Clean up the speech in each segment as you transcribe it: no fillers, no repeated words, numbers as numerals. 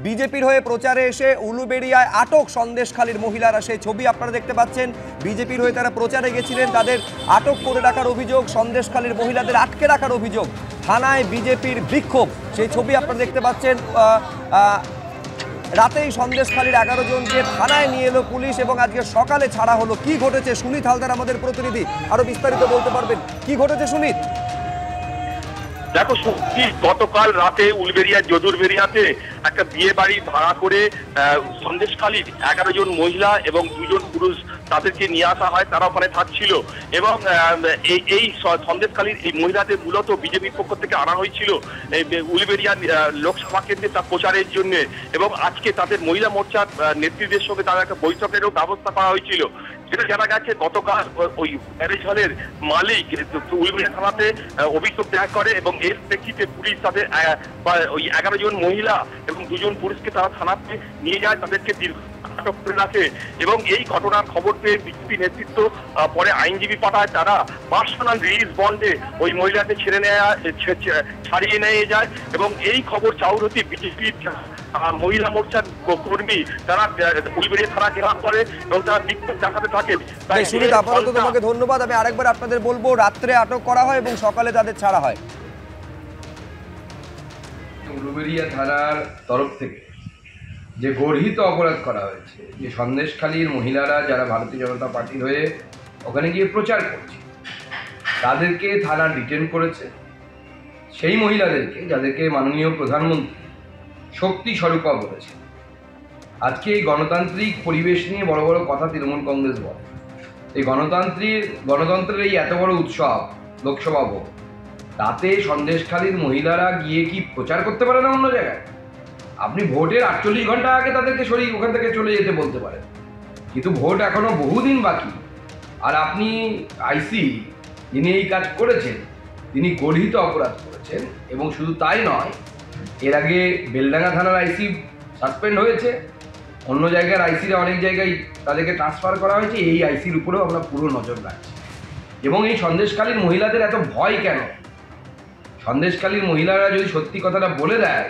বিজেপির হয়ে প্রচারে এসে উলুবেড়িয়ায় আটক সন্দেশখালীর মহিলারা, সেই ছবি আপনারা দেখতে পাচ্ছেন। বিজেপির হয়ে তারা প্রচারে গেছিলেন, তাদের আটক করে রাখার অভিযোগ, সন্দেশখালীর মহিলাদের আটকে রাখার অভিযোগ, থানায় বিজেপির বিক্ষোভ, সেই ছবি আপনারা দেখতে পাচ্ছেন। রাতেই সন্দেশখালীর 11 জনকে থানায় নিয়ে এলো পুলিশ এবং আজকে সকালে ছাড়া হলো। কি ঘটেছে সুনীত হালদার আমাদের প্রতিনিধি আরো বিস্তারিত বলতে পারবেন, কি ঘটেছে সুনীত? দেখো সত্যি গতকাল রাতে উলবেড়িয়ার যদুরবেড়িয়াতে একটা বিয়ে বাড়ি ভাড়া করে সন্দেশখালীর 11 জন মহিলা এবং 2 জন পুরুষ তাদেরকে নিয়ে আসা হয়, তারা ওখানে থাকছিল এবং এই সন্দেশখালীর এই মহিলাদের মূলত বিজেপির পক্ষ থেকে আনা হয়েছিল উলবেড়িয়া লোকসভা কেন্দ্রে তার প্রচারের জন্য এবং আজকে তাদের মহিলা মোর্চার নেতৃত্বের সঙ্গে তাদের একটা বৈঠকেরও ব্যবস্থা করা হয়েছিল। যেটা জানা গেছে গতকাল ওই ম্যারেজ হলের মালিক উলবেড়িয়া থানাতে অভিযোগ দায়ের করে এবং এর প্রেক্ষিতে পুলিশ তাদের ওই 11 জন মহিলা এবং 2 জন পুরুষকে তারা থানাতে নিয়ে যায়, তাদেরকে আটক করে রাখে এবং এই ঘটনার খবর পেয়ে বিজেপি নেতৃত্ব পরে আইনজীবী পাঠায়, তারা পার্সোনাল রিলিজ বন্ডে ওই মহিলাদের ছাড়িয়ে নিয়ে যায় এবং এই খবর চাউরতি বিজেপির মহিলা মোর্চার কর্মী তারা উলবেড়িয়া থানা ঘেরাও করে এবং তারা বিক্ষোভ দেখাতে থাকে। সুনীত, আপাতত তোমাকে ধন্যবাদ। আমি আরেকবার আপনাদের বলবো, রাত্রে আটক করা হয় এবং সকালে তাদের ছাড়া হয়। উলবেড়িয়া থানার তরফ থেকে যে গর্হিত অপরাধ করা হয়েছে, যে সন্দেশখালীর মহিলারা যারা ভারতীয় জনতা পার্টির হয়ে ওখানে গিয়ে প্রচার করছে তাদেরকে থানা ডিটেন করেছে। সেই মহিলাদেরকে যাদেরকে মাননীয় প্রধানমন্ত্রী শক্তি স্বরূপা বলেছে। আজকে এই গণতান্ত্রিক পরিবেশ নিয়ে বড় বড় কথা তৃণমূল কংগ্রেস বলে, এই গণতন্ত্রের এই এত বড় উৎসব লোকসভা ভোট, তাতে সন্দেশখালীর মহিলারা গিয়ে কি প্রচার করতে পারে না অন্য জায়গায়? আপনি ভোটের 48 ঘন্টা আগে তাদেরকে সরিয়ে ওখান থেকে চলে যেতে বলতে পারেন, কিন্তু ভোট এখনো বহুদিন বাকি। আর আপনি আইসি যিনি এই কাজ করেছেন তিনি গর্হিত অপরাধ করেছেন এবং শুধু তাই নয়, এর আগে বেলডাঙ্গা থানার আইসি সাসপেন্ড হয়েছে, অন্য জায়গার আইসিরা অনেক জায়গায় তাদেরকে ট্রান্সফার করা হয়েছে। এই আইসির উপরেও আমরা পুরো নজর রাখছি। এবং এই সন্দেশখালীর মহিলাদের এত ভয় কেন? সন্দেশখালীর মহিলারা যদি সত্যি কথাটা বলে দেয়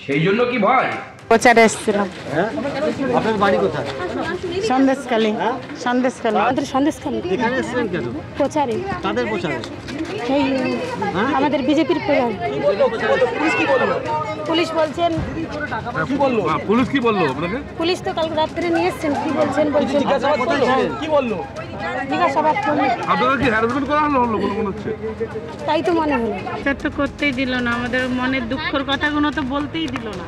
সেই জন্য কি ভয়? প্রচারে এসেছিলাম। আপনার বাড়ি কোথায়? সন্দেশখালী। সন্দেশখালী। আমাদের সন্দেশখালী। এখানে এসেছেন কেন? প্রচারে। কাদের প্রচারে? এই আমাদের বিজেপির প্রধান। পুলিশ বলছেন কি বললো? পুলিশ কি বললো আপনাকে? পুলিশ তো কাল রাত্রে নিয়ে এসেছেন। কি বলছেন কি বললো? জিজ্ঞাসাবাদ করলেন। আপনারা কি হ্যারাসমেন্ট করা হলো মনে হচ্ছে? তাই তো মনে হলো। তো করতেই দিল না, আমাদের মনের দুঃখের কথাগুলো তো বলতেই দিল না।